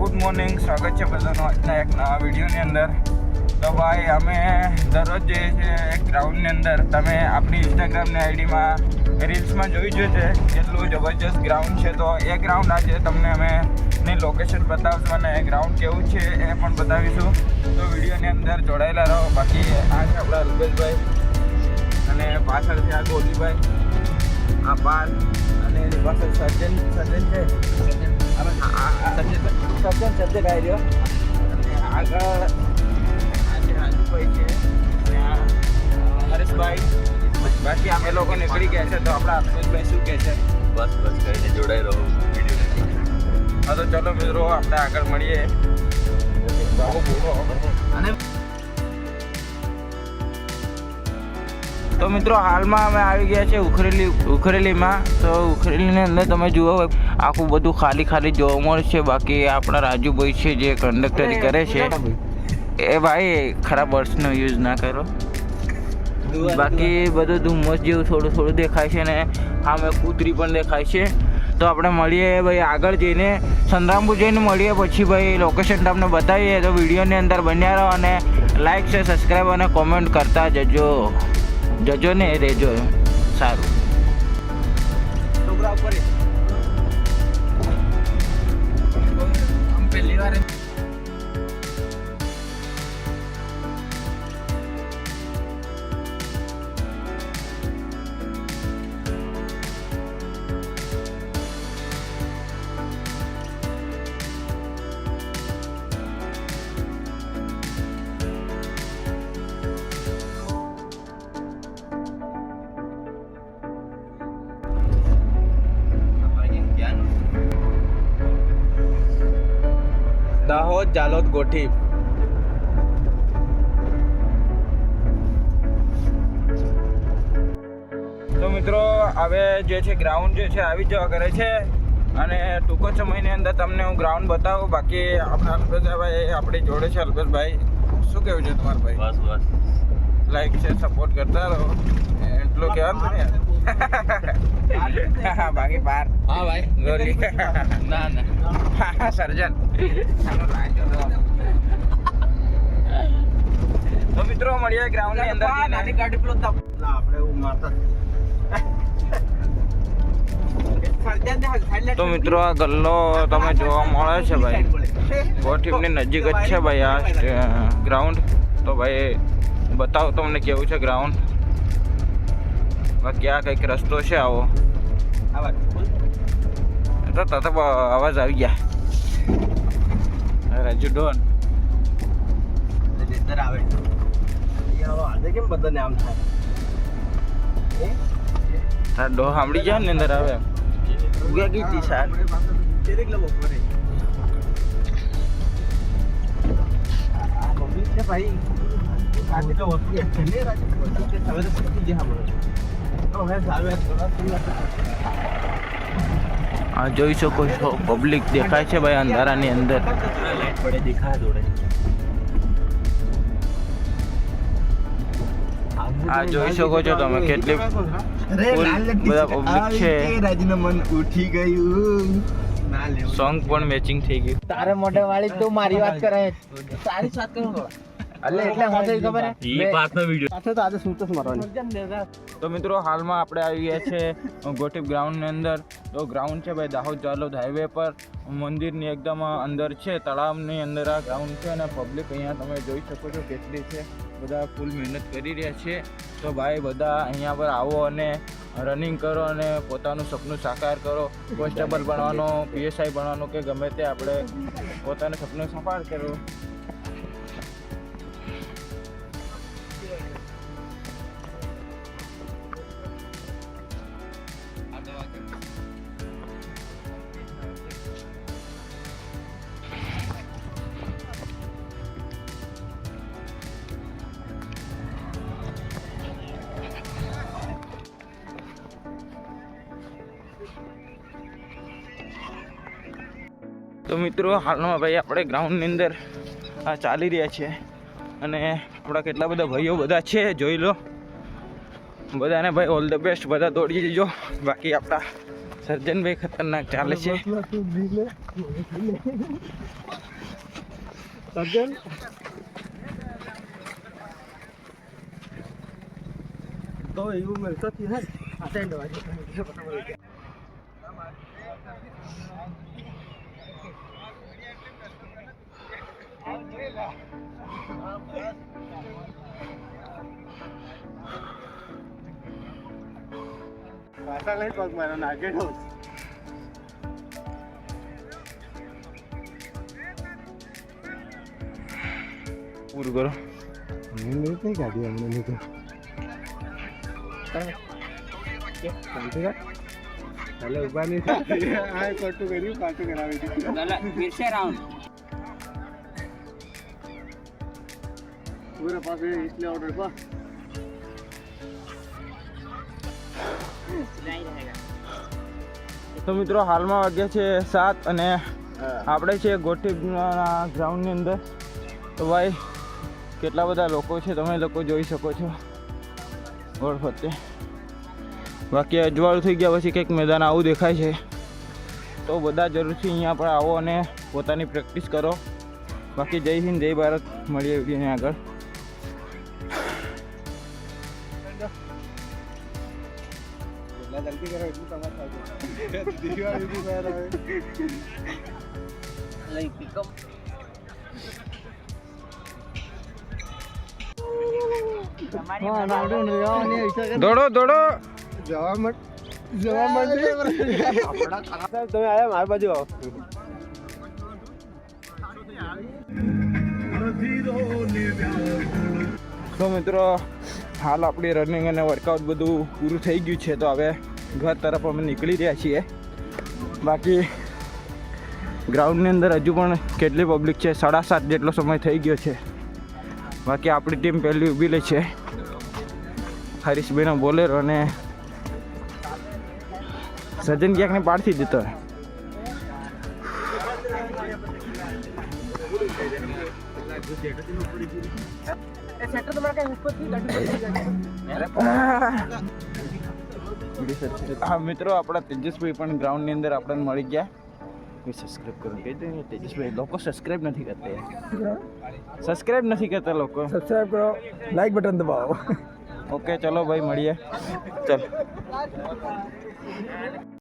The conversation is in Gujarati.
ગુડ મોર્નિંગ, સ્વાગત છે બધાનું આજના એક નવા વિડીયોની અંદર. તો ભાઈ અમે દરરોજ જે છે એક ગ્રાઉન્ડની અંદર તમે આપણી ઇન્સ્ટાગ્રામની આઈડીમાં રીલ્સમાં જોઈ છે કેટલું જબરજસ્ત ગ્રાઉન્ડ છે. તો એ ગ્રાઉન્ડ આજે તમને અમે ની લોકેશન બતાવશું અને ગ્રાઉન્ડ કેવું છે એ પણ બતાવીશું. તો વિડીયોની અંદર જોડાયેલા રહો. બાકી આ છે આપણા અલ્પેશભાઈ અને પાછળ છે આ ગોલીભાઈ, આ પાલ અને એની પાછળ સજ્જન છે સજ્જન આવી રહ્યો અને આગળ આ છે રાજુભાઈ છે અને આ હરેશભાઈ. બાકી અમે લોકો નીકળી ગયા છે. તો આપણા અલ્પેશભાઈ શું કહે છે? બસ કહીને જોડાઈ રહો વિડીયો. હા તો ચલો મિત્રો, આપણે આગળ મળીએ. અને તો મિત્રો હાલમાં અમે આવી ગયા છે ઉખરેલીમાં. તો ઉખરેલીની અંદર તમે જુઓ આખું બધું ખાલી જોવા મળે છે. બાકી આપણા રાજુભાઈ છે જે કંડક્ટરી કરે છે એ ભાઈ ખરાબ વર્ડ્સનો યુઝ ના કરો. બાકી બધું ધુમ્મસ જેવું થોડું દેખાય છે ને આમે કૂતરી પણ દેખાય છે. તો આપણે મળીએ ભાઈ આગળ જઈને, સંતરામપુર જઈને મળીએ. પછી ભાઈ લોકેશન તમને બતાવીએ. તો વિડીયોની અંદર બન્યા રહો અને લાઈક છે, સબસ્ક્રાઈબ અને કોમેન્ટ કરતા જજો ને રહેજો. સારું પહેલી વાર દાહોદ જાલોદ ગોઠી. તો મિત્રો હવે જે છે ગ્રાઉન્ડ જે છે આવી જવા કરે છે અને ટૂંકો સમયની અંદર તમને હું ગ્રાઉન્ડ બતાવું. બાકી આપણા અલ્પેશભાઈ આપણી જોડે છે. અલ્પેશભાઈ શું કહેવું છે તમારું ભાઈ? બસ લાઈક છે, સપોર્ટ કરતા રહો એટલું કહેવાનું ને. બાકી પાર હા ભાઈ ગોલી ના સર્જન. તો મિત્રો મળીએ ગ્રાઉન્ડ ની અંદર. તો મિત્રો આ ગલ્લો તમે જોવા મળે છે ભાઈ, ગોઠીમની નજીક જ છે ભાઈ આ ગ્રાઉન્ડ. તો ભાઈ બતાવો તમને કેવું છે ગ્રાઉન્ડ. બાકી આ કંઈક રસ્તો છે આવો. તો અવાજ આવી ગયા રાજુ ડોન આવે કેમ બધાને આમ થાય ડો સાંભળી જાય ને અંદર આવે ઉગ્યા ગઈ સાર ભાઈ આ જોઈ શકો છો પબ્લિક દેખાય છે ભાઈ અંધારાની અંદર. લાઈટ પડે દેખાય જોડે. આ જોઈ શકો છો તમે કેટલી બધા પબ્લિક છે. મન ઉઠી ગયું. સોંગ પણ મેચિંગ થઈ ગયું. તારે મોઢે વાળી તું મારી વાત કરે, તારી વાત કરું એટલે મને ખબર હે ઈ પાછનો વિડિયો પાછો તો આજે સૂતો મારવાની. તો મિત્રો હાલમાં આપણે આવી ગયા છે ગોઠીપ ગ્રાઉન્ડની અંદર. તો ગ્રાઉન્ડ છે ભાઈ દાહોદ જાલોદ હાઈવે પર, મંદિરની એકદમ અંદર છે, તળાવની અંદર આ ગ્રાઉન્ડ છે. અને પબ્લિક અહીંયા તમે જોઈ શકો છો કેટલી છે. બધા ફૂલ મહેનત કરી રહ્યા છે. તો ભાઈ બધા અહીંયા પર આવો અને રનિંગ કરો અને પોતાનું સપનું સાકાર કરો. કોન્સ્ટેબલ બનવાનો, PSI બનવાનો કે ગમે તે આપણે પોતાનું સપનું સાકાર કરો. તો મિત્રો હાલમાં ભાઈ આપણે ગ્રાઉન્ડની અંદર ચાલી રહ્યા છે અને આપણા કેટલા બધા ભાઈઓ બધા છે જોઈ લો. બધાને ભાઈ ઓલ ધ બેસ્ટ, બધા દોડી જજો. બાકી આપણા સર્જનભાઈ ખતરનાક ચાલે છે. સર્જન તો એવું મળતો થી હે અટેન્ડ વાજો પાછા લઈ પગ મારો નાગે નો પૂરું કરો. નહીં કાઢી અમને નહીં એટલે ઉભા નહીં આ ખોટું કર્યું પાછું કરાવી દીધું પૂરા પાસે इसलिए ऑर्डर पा તો મિત્રો હાલમાં વાગ્યા છે 7 અને આપણે છે ગોઠી ગ્રાઉન્ડની અંદર. તો ભાઈ કેટલા બધા લોકો છે તમે લોકો જોઈ શકો છો ગોળ ફરતે. બાકી અજવાળું થઈ ગયા પછી કંઈક મેદાન આવું દેખાય છે. તો બધા જરૂરથી અહીંયા પર આવો અને પોતાની પ્રેક્ટિસ કરો. બાકી જય હિન્દ જય ભારત. મળીએ વિડીયોની આગળ. જલ્દી કરો એટલું તમારે દોડો દોડો. જવા માટે તમે આયા મારી બાજુ આવો. તો મિત્રો હાલ આપણી રનિંગ અને વર્કઆઉટ બધું પૂરું થઈ ગયું છે. તો હવે ઘર તરફ અમે નીકળી રહ્યા છીએ. બાકી ગ્રાઉન્ડની અંદર હજુ પણ કેટલી પબ્લિક છે, 7:30 જેટલો સમય થઈ ગયો છે. બાકી આપણી ટીમ પહેલી ઊભી લે છે. હરીશભાઈનો બોલેરો અને સજન ક્યાંકને પાડથી જતો. હા મિત્રો આપણા તેજસભાઈ પણ ગ્રાઉન્ડની અંદર આપણને મળી ગયા. સબસ્ક્રાઈબ કરો કહી દો. તેજસભાઈ લોકો સબસ્ક્રાઈબ નથી કરતા. સબસ્ક્રાઈબ નથી કરતા લોકો. સબસ્ક્રાઇબ કરો, લાઈક બટન દબાવો. ઓકે ચલો ભાઈ મળીએ. ચલ.